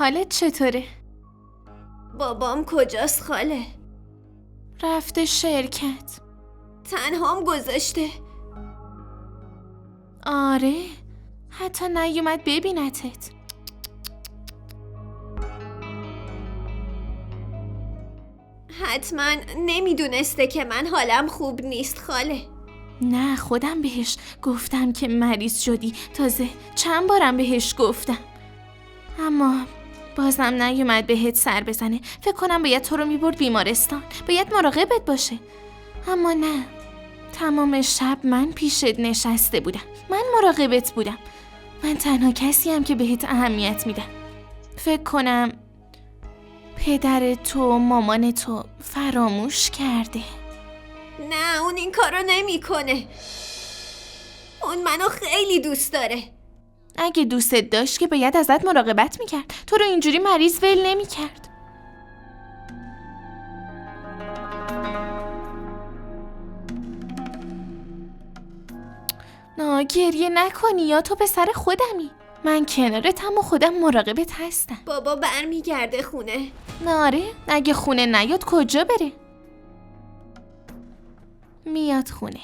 حالت چطوره؟ بابام کجاست خاله؟ رفته شرکت. تنهام گذاشته. آره، حتی نیومد ببینتت. حتما نمیدونسته که من حالم خوب نیست خاله. نه، خودم بهش گفتم که مریض شدی. تازه چند بارم بهش گفتم، اما بازم نیومد بهت سر بزنه. فکر کنم باید تو رو میبرد بیمارستان، باید مراقبت باشه. اما نه، تمام شب من پیشت نشسته بودم، من مراقبت بودم. من تنها کسیم که بهت اهمیت میدم. فکر کنم پدر تو مامان تو فراموش کرده. نه، اون این کارو نمیکنه. اون منو خیلی دوست داره. اگه دوستت داشت که باید ازت مراقبت میکرد. تو رو اینجوری مریض ول نمیکرد. نه، گریه نکنی، یا تو پسر خودمی. من کنارتم و خودم مراقبت هستم. بابا برمیگرده خونه. ناره، اگه خونه نیاد کجا بره؟ میاد خونه.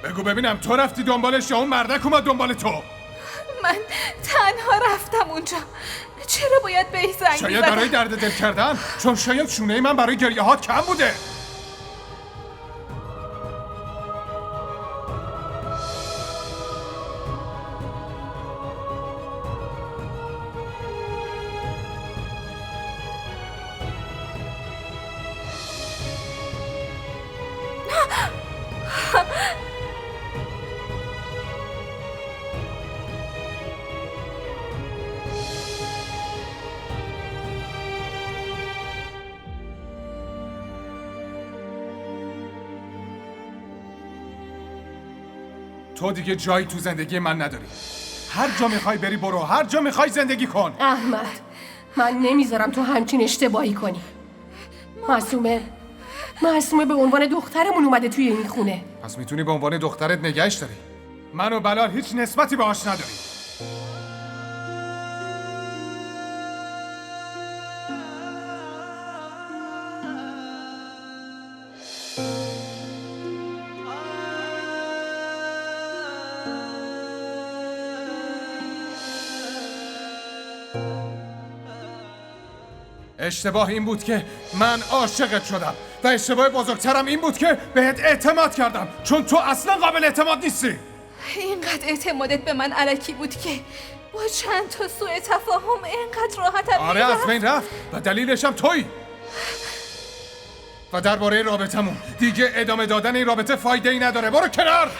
بگو ببینم تو رفتی دنبالش یا اون مردک اومد دنبال تو؟ من تنها رفتم اونجا. چرا باید به زنگ شاید بزنم؟ برای درد دل کردن، چون شاید شونه من برای گریه هات کم بوده. تو دیگه جایی تو زندگی من نداری. هر جا میخوای بری برو، هر جا میخوای زندگی کن. احمد، من نمیذارم تو همچین اشتباهی کنی. معصومه به عنوان دخترمون اومده توی این خونه. پس میتونی به عنوان دخترت نگهش داری. من و بلال هیچ نسبتی باهاش نداری. اشتباه این بود که من عاشقت شدم و اشتباه بزرگترم این بود که بهت اعتماد کردم، چون تو اصلا قابل اعتماد نیستی. اینقدر اعتمادت به من علکی بود که با چند تا سوء تفاهم اینقدر راحتم آره، از بین رفت و دلیلش هم تویی. و درباره رابطمون دیگه ادامه دادن این رابطه فایده ای نداره. برو کنار.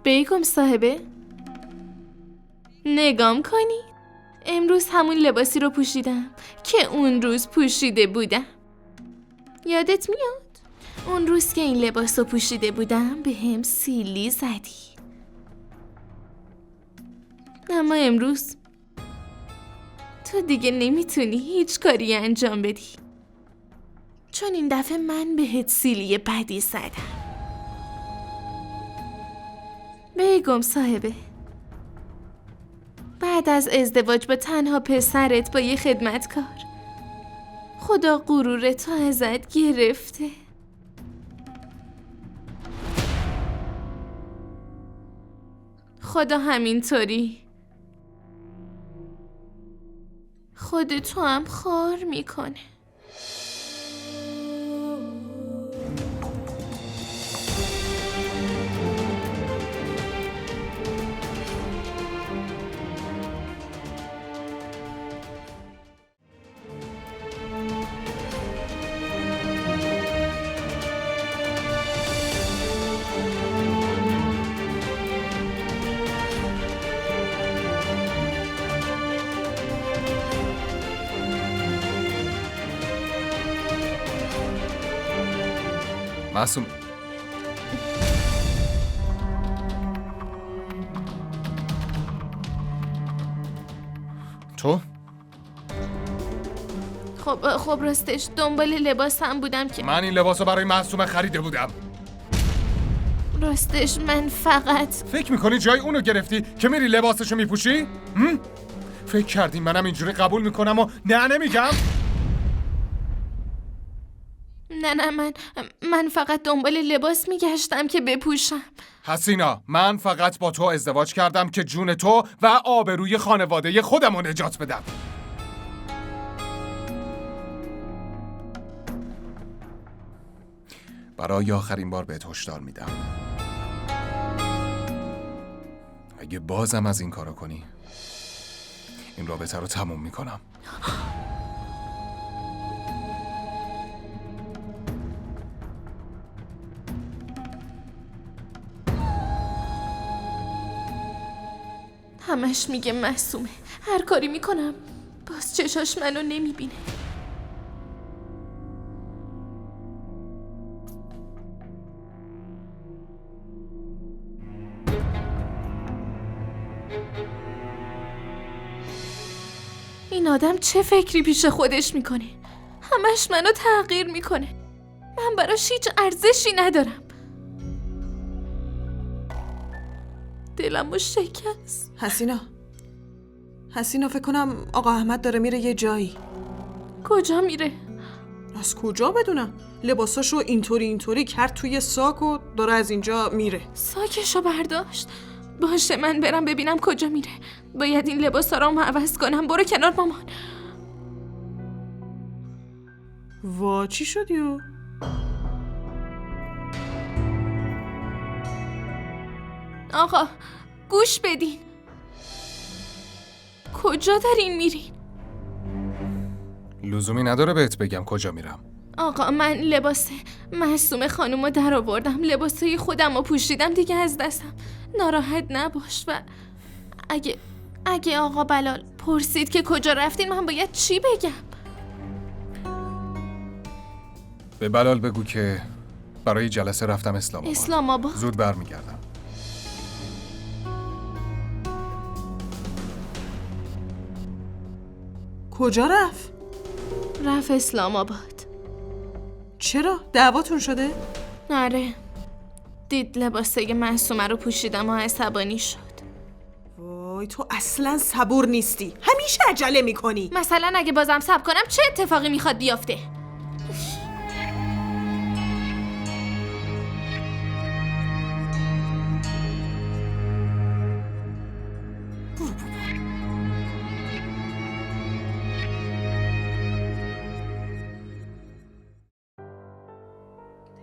بیگم صاحبه نگام کنی. امروز همون لباسی رو پوشیدم که اون روز پوشیده بودم. یادت میاد؟ اون روز که این لباس رو پوشیده بودم به هم سیلی زدی. اما امروز تو دیگه نمیتونی هیچ کاری انجام بدی، چون این دفعه من بهت سیلی بدی زدم. بیگم صاحبه، بعد از ازدواج با تنها پسرت با یه خدمتکار، خدا غرورتو ازت گرفته. خدا همینطوری خودتو هم خار میکنه. معصوم، تو؟ خب راستش دنبال لباسم بودم که من این لباسو برای معصومه خریده بودم. راستش من فقط فکر میکنی جای اونو گرفتی که میری لباسشو میپوشی؟ فکر کردی منم اینجوری قبول میکنم و نه نمیگم؟ نه من فقط دنبال لباس میگشتم که بپوشم. حسینا، من فقط با تو ازدواج کردم که جون تو و آبروی خانواده خودم رو نجات بدم. برای آخرین بار بهت هشدار میدم، اگه بازم از این کارو کنی این رابطه رو تموم میکنم. همش میگه معصومه، هر کاری میکنم باز چشاش منو نمیبینه. این آدم چه فکری پیش خودش میکنه؟ همش منو تغییر میکنه. من براش هیچ ارزشی ندارم. دلمو شکست. حسینا فکر کنم آقا احمد داره میره یه جایی. کجا میره؟ از کجا بدونم؟ لباساشو اینطوری کرد توی ساک و داره از اینجا میره. ساکشو برداشت؟ باشه من برم ببینم کجا میره. باید این لباسا رو عوض کنم. برو کنار مامان. وا چی شدی؟ آقا گوش بدین. کجا دارین میرین؟ لزومی نداره بهت بگم کجا میرم. آقا من لباس معصومه خانومو در آوردم. لباسای خودم رو پوشیدم دیگه از دستم. ناراحت نباش. و اگه آقا بلال پرسید که کجا رفتین من باید چی بگم؟ به بلال بگو که برای جلسه رفتم اسلام آباد. زود برمیگردم. کجا رفت؟ رفت اسلام آباد. چرا؟ دعواتون شده؟ آره. دید لباسه معصومه رو پوشیدم و عصبانی شد. وای تو اصلا صبور نیستی. همیشه عجله میکنی. مثلا اگه بازم صبر کنم چه اتفاقی میخواد بیافته؟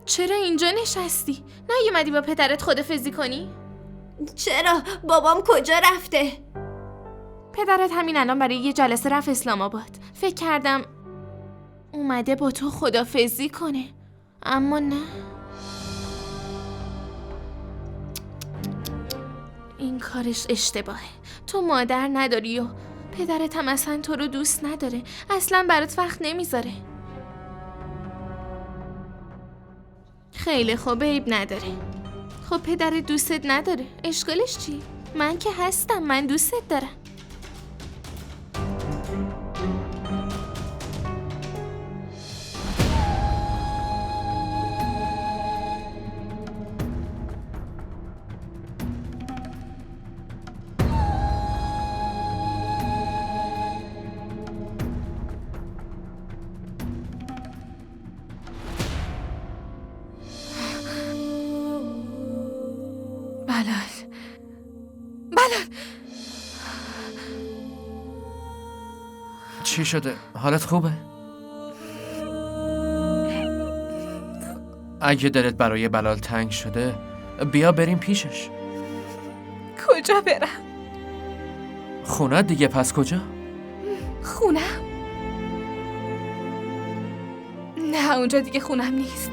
چرا اینجا نشستی؟ نیومدی با پدرت خدافظی کنی؟ چرا؟ بابام کجا رفته؟ پدرت همین الان برای یه جلسه رفت اسلام آباد. فکر کردم اومده با تو خدافظی کنه، اما نه. این کارش اشتباهه. تو مادر نداری و پدرت هم اصلا تو رو دوست نداره. اصلا برات وقت نمیذاره. خیلی خوب، عیب نداره. خب پدر دوستت نداره، اشکالش چی؟ من که هستم، من دوستت دارم. بلال چی شده؟ حالت خوبه؟ اگه دلت برای بلال تنگ شده بیا بریم پیشش. کجا برم؟ خونه دیگه. پس کجا؟ خونم؟ نه، اونجا دیگه خونم نیست.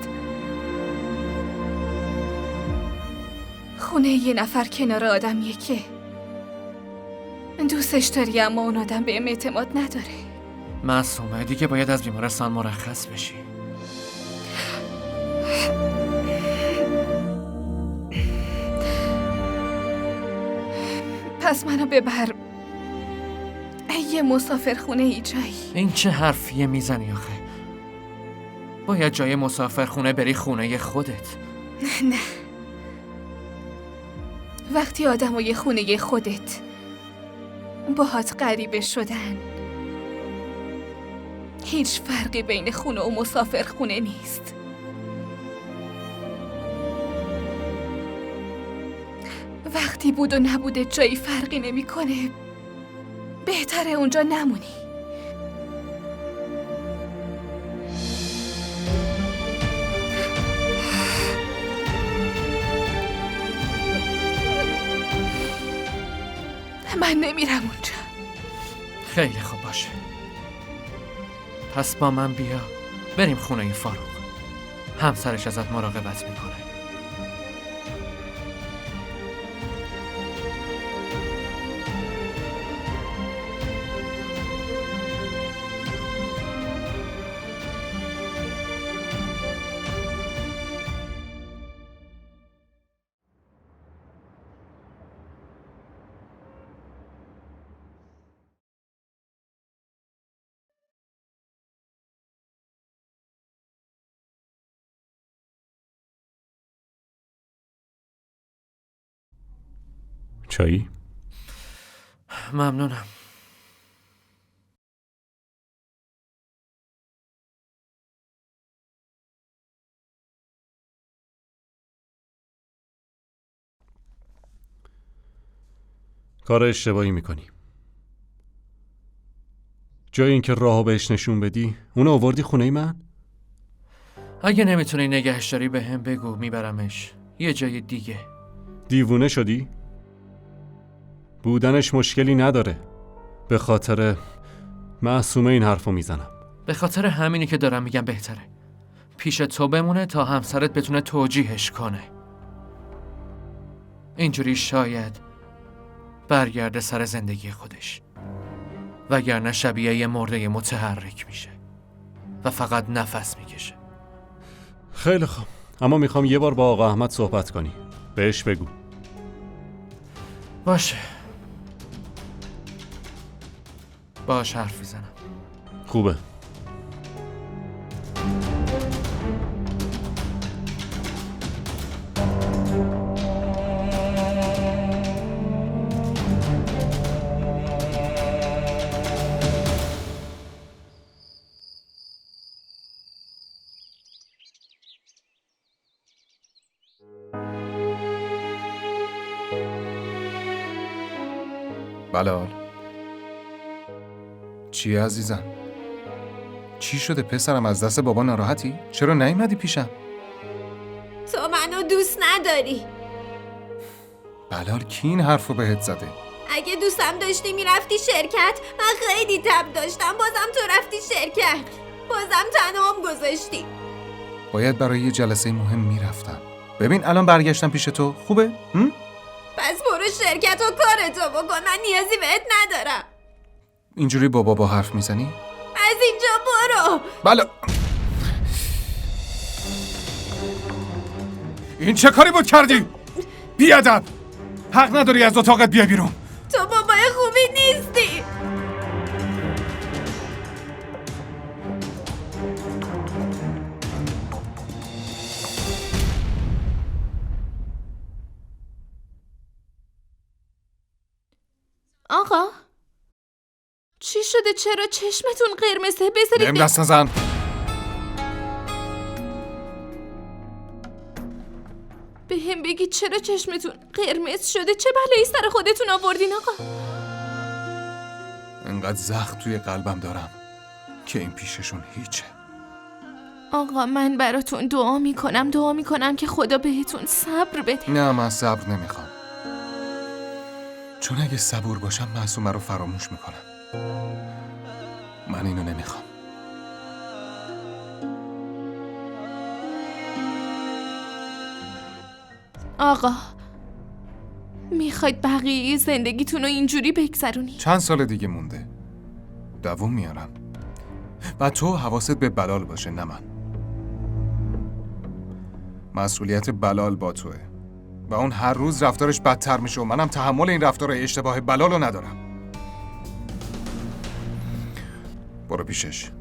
خونه یه نفر کنار آدمیه که دوستش داری اما اون آدم بهم اعتماد نداره. معصومه، دیگه باید از بیمارستان مرخص بشی. پس منو ببر یه مسافرخونه ای جایی. این چه حرفیه میزنی آخه؟ باید جای مسافرخونه بری خونه خودت. نه، وقتی آدم و یه خونه خودت باهات غریبه شدن، هیچ فرقی بین خونه و مسافرخونه نیست. وقتی بود و نبوده جایی فرقی نمیکنه، بهتره اونجا نمونی. من نمیرم اونجا. خیلی خوب باشه. پس با من بیا بریم خونه فاروق. همسرش ازت مراقبت میکنه. چایی؟ ممنونم. کار اشتباهی میکنی. جای اینکه راهو بهش نشون بدی اونو آوردی خونه من؟ اگه نمیتونی نگهش داری به هم بگو، میبرمش یه جای دیگه. دیوونه شدی؟ بودنش مشکلی نداره. به خاطر معصومه این حرفو میزنم. به خاطر همینی که دارم میگم بهتره پیش تو بمونه تا همسرت بتونه توجیهش کنه. اینجوری شاید برگرده سر زندگی خودش، وگرنه شبیه یه مرده متحرک میشه و فقط نفس میکشه. خیلی خوب، اما میخوام یه بار با آقا احمد صحبت کنی. بهش بگو. باشه، باش حرف میزنم. خوبه. بلال، چی عزیزم؟ چی شده پسرم؟ از دست بابا ناراحتی؟ چرا نیومدی پیشم؟ تو منو دوست نداری. بلال، کی این حرفو بهت زده؟ اگه دوستم داشتی میرفتی شرکت. من خیلی تب داشتم، بازم تو رفتی شرکت. بازم تنهام گذاشتی. باید برای یه جلسه مهم میرفتم. ببین الان برگشتم پیش تو. خوبه؟ پس برو شرکت و کارتو بکن، من نیازی بهت ندارم. اینجوری با بابا حرف میزنی؟ از اینجا برو. بله. این چه کاری بود کردی؟ بیادب! حق نداری از اتاقت بیای بیرون. تو بابای خوبی نیستی. آقا چی شده؟ چرا چشمتون قرمزه؟ بهم بذارید دست نزن. به هم بگید چرا چشمتون قرمز شده؟ چه بلایی سر خودتون آوردین آقا؟ انقدر زخم توی قلبم دارم که این پیششون هیچه. آقا من براتون دعا میکنم که خدا بهتون صبر بده. نه من صبر نمیخوام، چون اگه صبور باشم معصومه رو فراموش میکنم. من اینو نمیخوام. آقا میخواید بقیه زندگیتون رو اینجوری بگذرونی؟ چند سال دیگه مونده، دووم میارم و تو حواست به بلال باشه نه من. مسئولیت بلال با توه و اون هر روز رفتارش بدتر میشه و منم تحمل این رفتار اشتباه بلال رو ندارم. برو پیشش.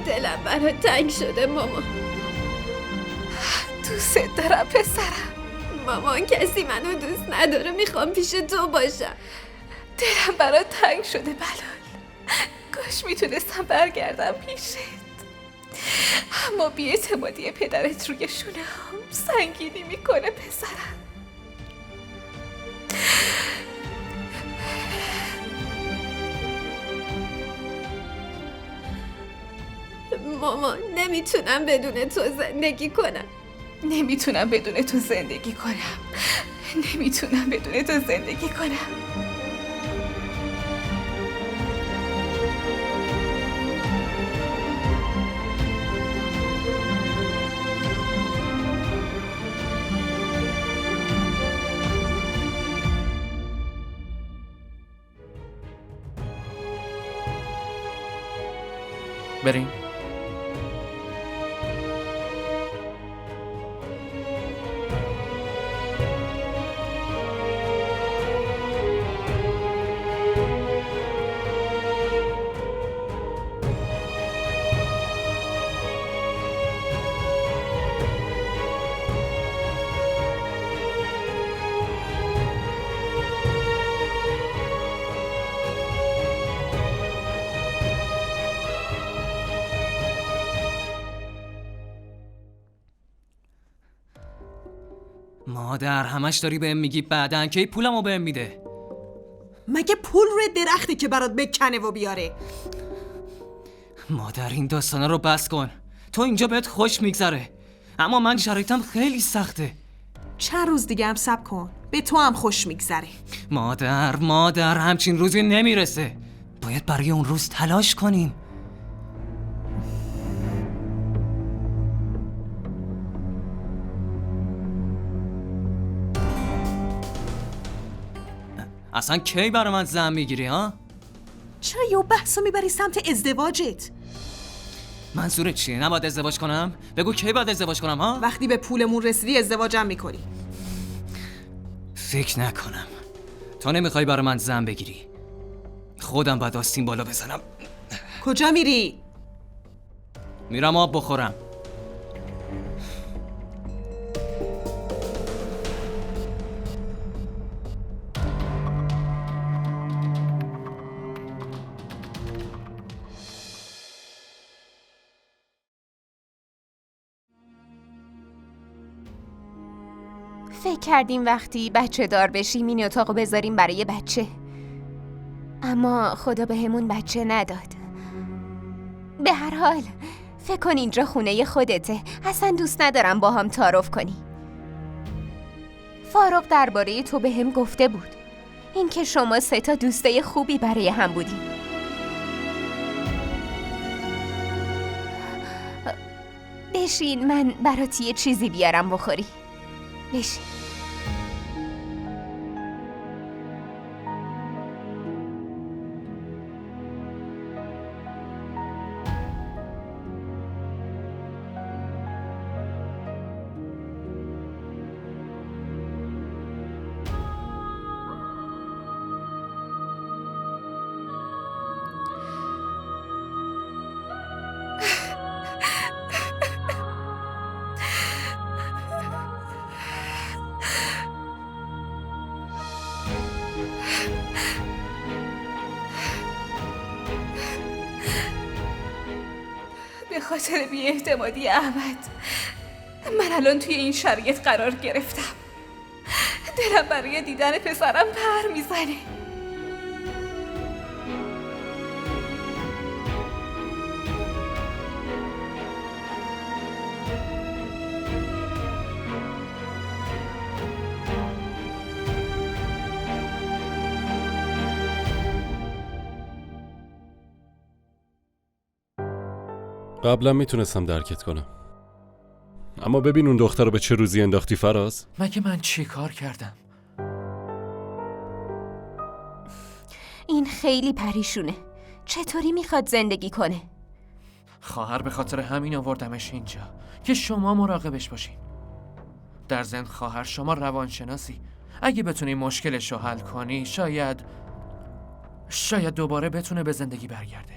دلم برات تنگ شده مامان. دوست دارم پسرم. مامان کسی منو دوست نداره، میخوام پیش تو باشم. دلم برات تنگ شده بلال. کاش میتونستم برگردم پیشت، اما بی‌اعتمادی پدرت روی شونه هم سنگینی میکنه پسرم. مامان نمیتونم بدون تو زندگی کنم. نمیتونم بدون تو زندگی کنم. نمیتونم بدون تو زندگی کنم. بریم. مادر همش داری بهم میگی بعدن کی پولمو بهم میده. مگه پول روی درختی که برات بکنه و بیاره؟ مادر این داستانا رو بس کن. تو اینجا بهت خوش میگذره، اما من شرایطم خیلی سخته. چند روز دیگه هم صبر کن، به تو هم خوش میگذره. مادر همچین روزی نمیرسه. باید برای اون روز تلاش کنیم. اصلا کی برای من زن میگیری ها؟ چرا یه بحثو میبری سمت ازدواجت؟ منظورت چیه؟ نباید ازدواج کنم؟ بگو کی باید ازدواج کنم ها؟ وقتی به پولمون رسیدی ازدواجم میکنی. فکر نکنم. تو نمیخوای برای من زن بگیری. خودم باید آستین بالا بزنم. کجا میری؟ میرم آب بخورم. فکر کردیم وقتی بچه دار بشیم این اتاقو بذاریم برای بچه، اما خدا بهمون بچه نداد. به هر حال فکر کن اینجا خونه خودته. اصلا دوست ندارم با هم تعارف کنی. فاروق درباره تو بهم گفته بود، اینکه شما 3 تا دوستای خوبی برای هم بودی. بشین من برات یه چیزی بیارم بخوری. بشین. به خاطر بی‌اعتمادی احمد من الان توی این شرایط قرار گرفتم. دلم برای دیدن پسرم پر میزنه. قبلا میتونستم درکت کنم، اما ببین اون دختر رو به چه روزی انداختی فراز. مگه من چی کار کردم؟ این خیلی پریشونه. چطوری میخواد زندگی کنه؟ خواهر به خاطر همین آوردمش اینجا که شما مراقبش باشین. در ضمن خواهر شما روانشناسی، اگه بتونی مشکلش رو حل کنی شاید دوباره بتونه به زندگی برگرده.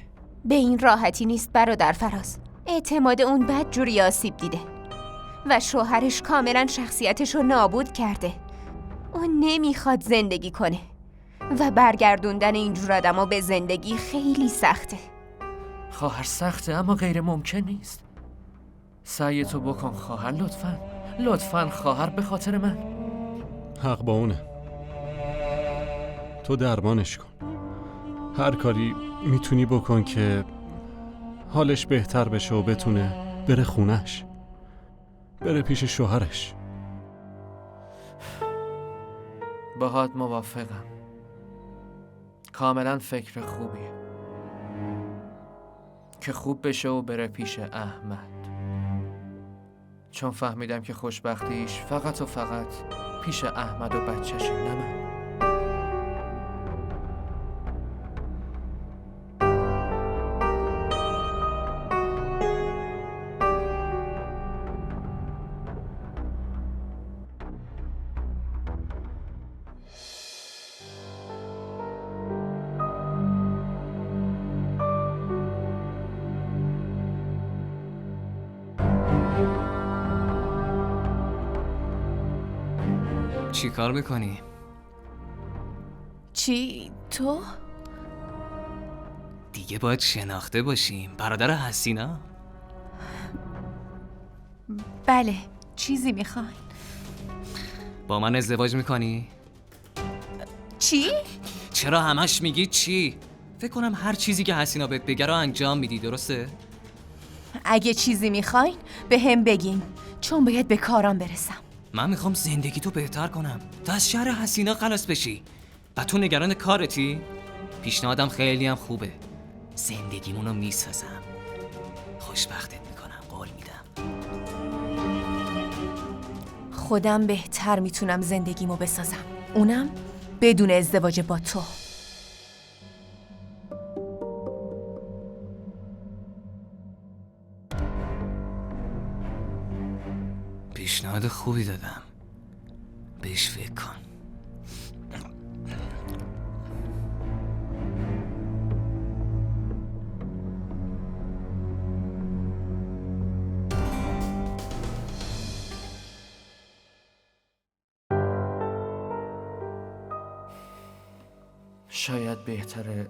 به این راحتی نیست برادر فراز. اعتماد اون بد جوری آسیب دیده و شوهرش کاملا شخصیتش رو نابود کرده. اون نمیخواد زندگی کنه و برگردوندن اینجور آدما به زندگی خیلی سخته. خواهر سخته اما غیر ممکن نیست. سعی تو بکن خواهر، لطفاً خواهر، به خاطر من. حق با اونه. تو درمانش کن، هر کاری میتونی بکن که حالش بهتر بشه و بتونه بره خونش، بره پیش شوهرش. باهات موافقم. کاملا فکر خوبیه که خوب بشه و بره پیش احمد، چون فهمیدم که خوشبختیش فقط و فقط پیش احمد و بچه‌شه، نه من. چی کار میکنی؟ چی؟ تو؟ دیگه باید شناخته باشیم. برادر حسینا؟ بله، چیزی میخوان؟ با من ازدواج میکنی؟ چی؟ چرا همش میگی چی؟ فکر کنم هر چیزی که حسینا بهت بگه رو انجام میدی، درسته؟ اگه چیزی میخواین به هم بگین، چون باید به کارم برسم. من میخوام زندگی تو بهتر کنم تا از شر حسینا خلاص بشی. و تو نگران کارتی؟ پیشنهادم خیلی هم خوبه. زندگیمونو میسازم، خوشبختت میکنم، قول میدم. خودم بهتر میتونم زندگیمو بسازم، اونم بدون ازدواج با تو. پیشنهاد خوبی دادم، بهش فکر کن. شاید بهتره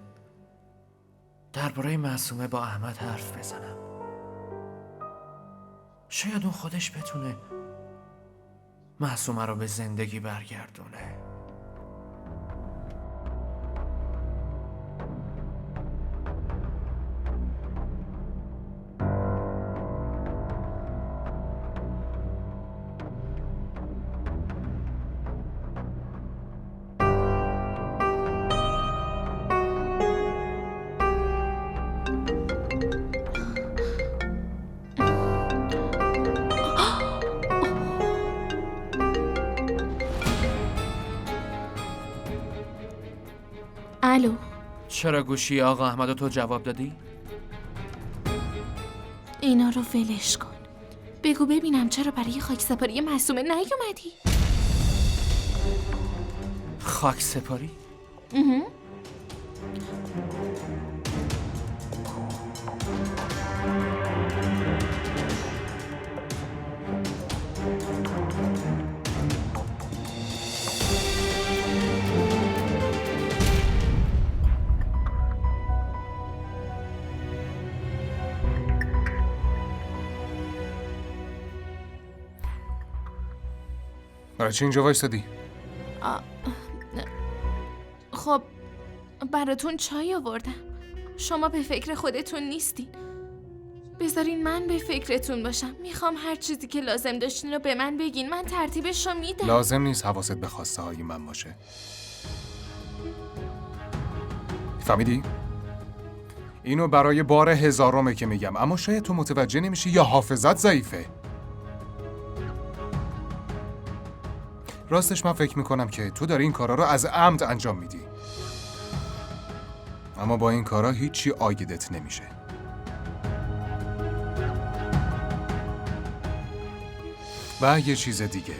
درباره معصومه با احمد حرف بزنم. شاید اون خودش بتونه معصومه رو به زندگی برگردونه. الو، چرا گوشی آقا احمد تو جواب دادی؟ اینا رو ولش کن. بگو ببینم چرا برای خاک سپاری معصومه نیومدی؟ خاک سپاری؟ برای چی اینجا وایسادی؟ خب براتون چای آوردم. شما به فکر خودتون نیستین. بذارین من به فکرتون باشم. میخوام هر چیزی که لازم داشتین رو به من بگین، من ترتیبش رو میدم. لازم نیست حواست به خواسته های من باشه. فهمیدی؟ اینو برای بار 1000م که میگم، اما شاید تو متوجه نمیشی یا حافظت ضعیفه. راستش من فکر میکنم که تو داری این کارا رو از عمد انجام میدی، اما با این کارا هیچی آیدت نمیشه. و یه چیز دیگه،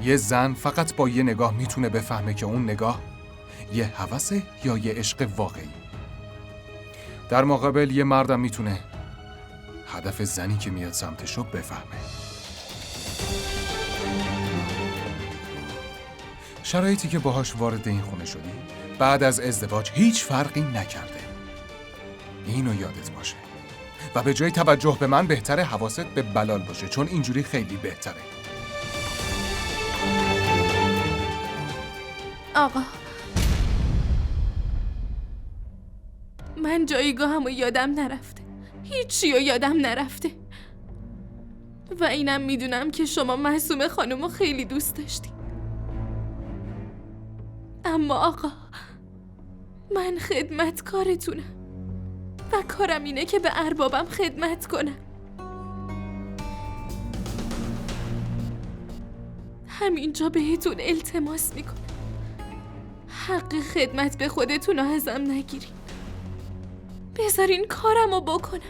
یه زن فقط با یه نگاه میتونه بفهمه که اون نگاه یه هوسه یا یه عشق واقعی. در مقابل یه مردم میتونه هدف زنی که میاد سمتشو بفهمه. شرایطی که باهاش وارد این خونه شدی بعد از ازدواج هیچ فرقی نکرده. اینو یادت باشه. و به جای توجه به من بهتره حواست به بلال باشه، چون اینجوری خیلی بهتره. آقا، من جایگاهمو یادم نرفته. هیچی رو یادم نرفته. و اینم میدونم که شما معصومه خانومو خیلی دوست داشتی. اما آقا، من خدمتکارتونم و کارم اینه که به اربابم خدمت کنم. همینجا بهتون التماس میکنم، حق خدمت به خودتون رو ازم نگیرین. بذارین کارم رو بکنم.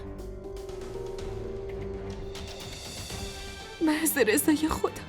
محض رضای خدا.